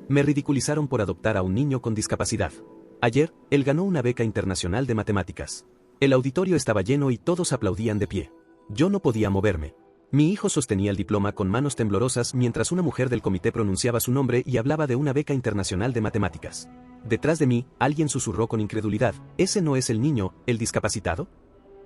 Me ridiculizaron por adoptar a un niño con discapacidad. Ayer, él ganó una beca internacional de matemáticas. El auditorio estaba lleno y todos aplaudían de pie. Yo no podía moverme. Mi hijo sostenía el diploma con manos temblorosas mientras una mujer del comité pronunciaba su nombre y hablaba de una beca internacional de matemáticas. Detrás de mí, alguien susurró con incredulidad: ¿ese no es el niño, el discapacitado?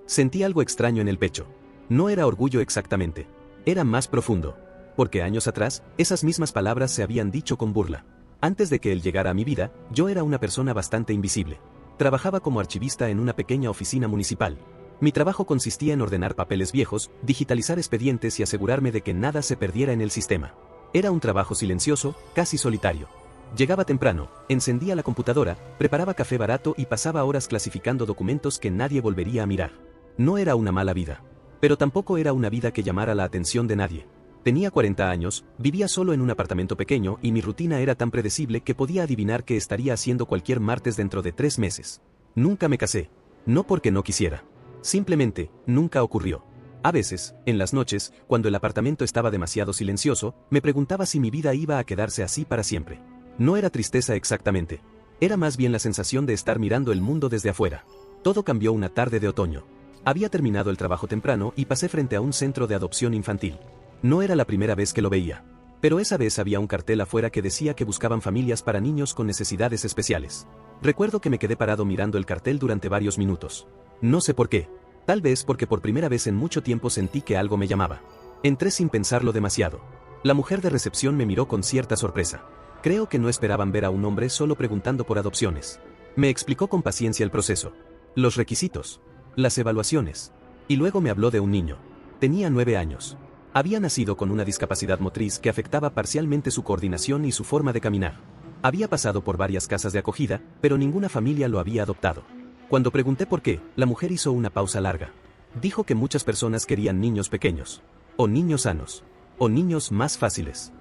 Sentí algo extraño en el pecho. No era orgullo exactamente. Era más profundo. Porque años atrás, esas mismas palabras se habían dicho con burla. Antes de que él llegara a mi vida, yo era una persona bastante invisible. Trabajaba como archivista en una pequeña oficina municipal. Mi trabajo consistía en ordenar papeles viejos, digitalizar expedientes y asegurarme de que nada se perdiera en el sistema. Era un trabajo silencioso, casi solitario. Llegaba temprano, encendía la computadora, preparaba café barato y pasaba horas clasificando documentos que nadie volvería a mirar. No era una mala vida. Pero tampoco era una vida que llamara la atención de nadie. Tenía 40 años, vivía solo en un apartamento pequeño y mi rutina era tan predecible que podía adivinar qué estaría haciendo cualquier martes dentro de 3 meses. Nunca me casé. No porque no quisiera. Simplemente, nunca ocurrió. A veces, en las noches, cuando el apartamento estaba demasiado silencioso, me preguntaba si mi vida iba a quedarse así para siempre. No era tristeza exactamente. Era más bien la sensación de estar mirando el mundo desde afuera. Todo cambió una tarde de otoño. Había terminado el trabajo temprano y pasé frente a un centro de adopción infantil. No era la primera vez que lo veía. Pero esa vez había un cartel afuera que decía que buscaban familias para niños con necesidades especiales. Recuerdo que me quedé parado mirando el cartel durante varios minutos. No sé por qué. Tal vez porque por primera vez en mucho tiempo sentí que algo me llamaba. Entré sin pensarlo demasiado. La mujer de recepción me miró con cierta sorpresa. Creo que no esperaban ver a un hombre solo preguntando por adopciones. Me explicó con paciencia el proceso. Los requisitos. Las evaluaciones. Y luego me habló de un niño. Tenía 9 años. Había nacido con una discapacidad motriz que afectaba parcialmente su coordinación y su forma de caminar. Había pasado por varias casas de acogida, pero ninguna familia lo había adoptado. Cuando pregunté por qué, la mujer hizo una pausa larga. Dijo que muchas personas querían niños pequeños. O niños sanos. O niños más fáciles.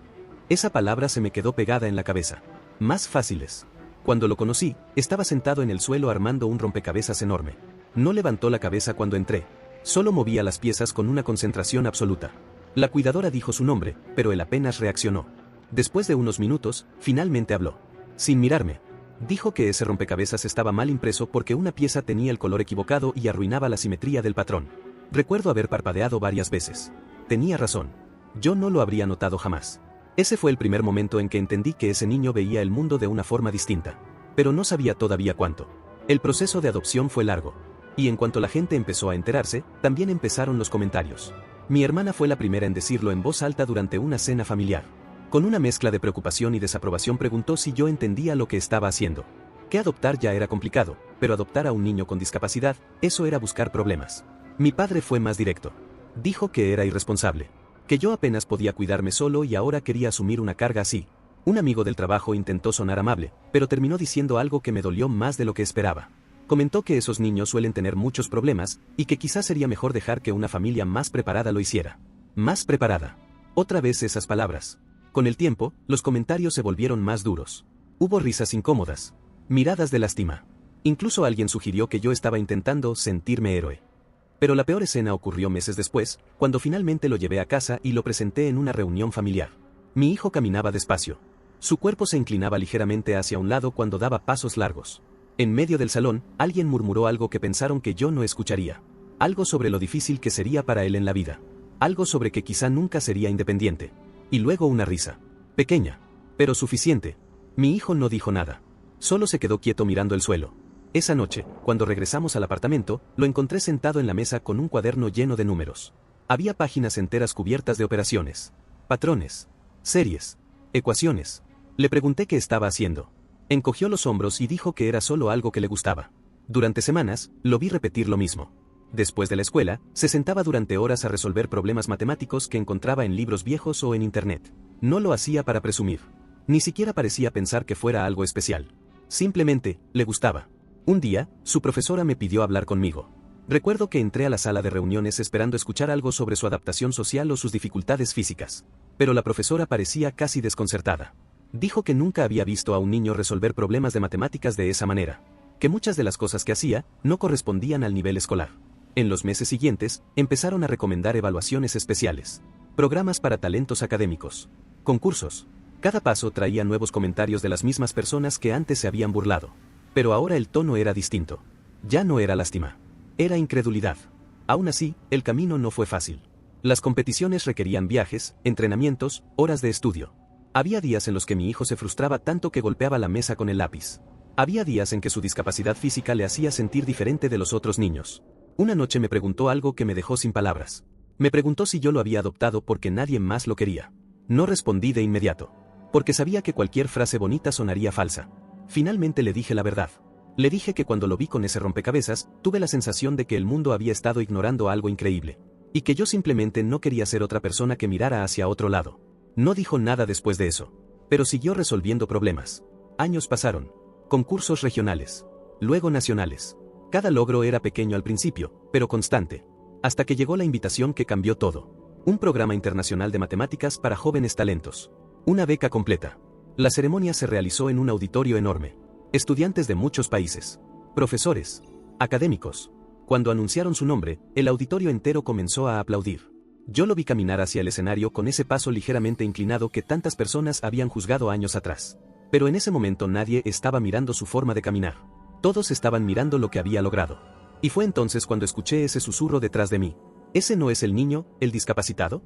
Esa palabra se me quedó pegada en la cabeza. Más fáciles. Cuando lo conocí, estaba sentado en el suelo armando un rompecabezas enorme. No levantó la cabeza cuando entré. Solo movía las piezas con una concentración absoluta. La cuidadora dijo su nombre, pero él apenas reaccionó. Después de unos minutos, finalmente habló. Sin mirarme. Dijo que ese rompecabezas estaba mal impreso porque una pieza tenía el color equivocado y arruinaba la simetría del patrón. Recuerdo haber parpadeado varias veces. Tenía razón. Yo no lo habría notado jamás. Ese fue el primer momento en que entendí que ese niño veía el mundo de una forma distinta. Pero no sabía todavía cuánto. El proceso de adopción fue largo. Y en cuanto la gente empezó a enterarse, también empezaron los comentarios. Mi hermana fue la primera en decirlo en voz alta durante una cena familiar. Con una mezcla de preocupación y desaprobación preguntó si yo entendía lo que estaba haciendo. Que adoptar ya era complicado, pero adoptar a un niño con discapacidad, eso era buscar problemas. Mi padre fue más directo. Dijo que era irresponsable. Que yo apenas podía cuidarme solo y ahora quería asumir una carga así. Un amigo del trabajo intentó sonar amable, pero terminó diciendo algo que me dolió más de lo que esperaba. Comentó que esos niños suelen tener muchos problemas, y que quizás sería mejor dejar que una familia más preparada lo hiciera. Más preparada. Otra vez esas palabras. Con el tiempo, los comentarios se volvieron más duros. Hubo risas incómodas. Miradas de lástima. Incluso alguien sugirió que yo estaba intentando sentirme héroe. Pero la peor escena ocurrió meses después, cuando finalmente lo llevé a casa y lo presenté en una reunión familiar. Mi hijo caminaba despacio. Su cuerpo se inclinaba ligeramente hacia un lado cuando daba pasos largos. En medio del salón, alguien murmuró algo que pensaron que yo no escucharía. Algo sobre lo difícil que sería para él en la vida. Algo sobre que quizá nunca sería independiente. Y luego una risa. Pequeña. Pero suficiente. Mi hijo no dijo nada. Solo se quedó quieto mirando el suelo. Esa noche, cuando regresamos al apartamento, lo encontré sentado en la mesa con un cuaderno lleno de números. Había páginas enteras cubiertas de operaciones. Patrones. Series. Ecuaciones. Le pregunté qué estaba haciendo. Encogió los hombros y dijo que era solo algo que le gustaba. Durante semanas, lo vi repetir lo mismo. Después de la escuela, se sentaba durante horas a resolver problemas matemáticos que encontraba en libros viejos o en internet. No lo hacía para presumir. Ni siquiera parecía pensar que fuera algo especial. Simplemente, le gustaba. Un día, su profesora me pidió hablar conmigo. Recuerdo que entré a la sala de reuniones esperando escuchar algo sobre su adaptación social o sus dificultades físicas. Pero la profesora parecía casi desconcertada. Dijo que nunca había visto a un niño resolver problemas de matemáticas de esa manera. Que muchas de las cosas que hacía no correspondían al nivel escolar. En los meses siguientes, empezaron a recomendar evaluaciones especiales, programas para talentos académicos, concursos. Cada paso traía nuevos comentarios de las mismas personas que antes se habían burlado. Pero ahora el tono era distinto. Ya no era lástima. Era incredulidad. Aún así, el camino no fue fácil. Las competiciones requerían viajes, entrenamientos, horas de estudio. Había días en los que mi hijo se frustraba tanto que golpeaba la mesa con el lápiz. Había días en que su discapacidad física le hacía sentir diferente de los otros niños. Una noche me preguntó algo que me dejó sin palabras. Me preguntó si yo lo había adoptado porque nadie más lo quería. No respondí de inmediato. Porque sabía que cualquier frase bonita sonaría falsa. Finalmente le dije la verdad. Le dije que cuando lo vi con ese rompecabezas, tuve la sensación de que el mundo había estado ignorando algo increíble. Y que yo simplemente no quería ser otra persona que mirara hacia otro lado. No dijo nada después de eso. Pero siguió resolviendo problemas. Años pasaron. Concursos regionales. Luego nacionales. Cada logro era pequeño al principio, pero constante. Hasta que llegó la invitación que cambió todo. Un programa internacional de matemáticas para jóvenes talentos. Una beca completa. La ceremonia se realizó en un auditorio enorme. Estudiantes de muchos países. Profesores. Académicos. Cuando anunciaron su nombre, el auditorio entero comenzó a aplaudir. Yo lo vi caminar hacia el escenario con ese paso ligeramente inclinado que tantas personas habían juzgado años atrás. Pero en ese momento nadie estaba mirando su forma de caminar. Todos estaban mirando lo que había logrado. Y fue entonces cuando escuché ese susurro detrás de mí. ¿Ese no es el niño, el discapacitado?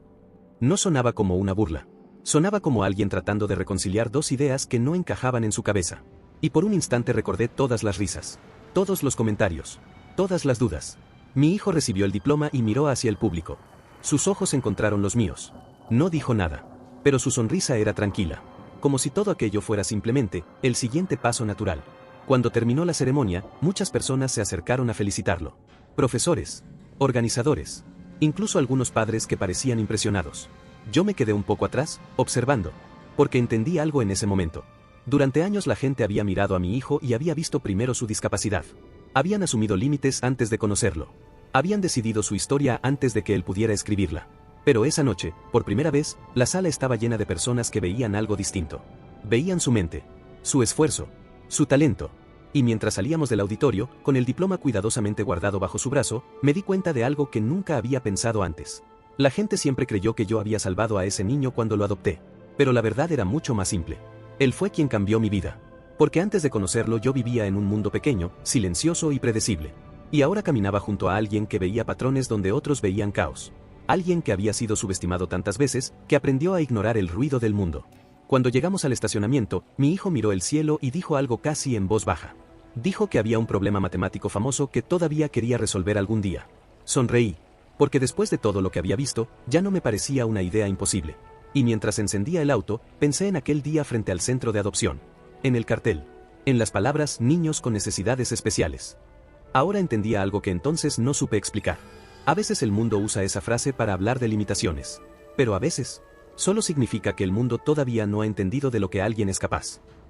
No sonaba como una burla. Sonaba como alguien tratando de reconciliar dos ideas que no encajaban en su cabeza. Y por un instante recordé todas las risas. Todos los comentarios. Todas las dudas. Mi hijo recibió el diploma y miró hacia el público. Sus ojos encontraron los míos. No dijo nada. Pero su sonrisa era tranquila. Como si todo aquello fuera simplemente el siguiente paso natural. Cuando terminó la ceremonia, muchas personas se acercaron a felicitarlo. Profesores. Organizadores. Incluso algunos padres que parecían impresionados. Yo me quedé un poco atrás, observando. Porque entendí algo en ese momento. Durante años la gente había mirado a mi hijo y había visto primero su discapacidad. Habían asumido límites antes de conocerlo. Habían decidido su historia antes de que él pudiera escribirla. Pero esa noche, por primera vez, la sala estaba llena de personas que veían algo distinto. Veían su mente, su esfuerzo, su talento. Y mientras salíamos del auditorio, con el diploma cuidadosamente guardado bajo su brazo, me di cuenta de algo que nunca había pensado antes. La gente siempre creyó que yo había salvado a ese niño cuando lo adopté. Pero la verdad era mucho más simple. Él fue quien cambió mi vida. Porque antes de conocerlo yo vivía en un mundo pequeño, silencioso y predecible. Y ahora caminaba junto a alguien que veía patrones donde otros veían caos. Alguien que había sido subestimado tantas veces, que aprendió a ignorar el ruido del mundo. Cuando llegamos al estacionamiento, mi hijo miró el cielo y dijo algo casi en voz baja. Dijo que había un problema matemático famoso que todavía quería resolver algún día. Sonreí. Porque después de todo lo que había visto, ya no me parecía una idea imposible. Y mientras encendía el auto, pensé en aquel día frente al centro de adopción. En el cartel. En las palabras niños con necesidades especiales. Ahora entendía algo que entonces no supe explicar. A veces el mundo usa esa frase para hablar de limitaciones. Pero a veces, solo significa que el mundo todavía no ha entendido de lo que alguien es capaz.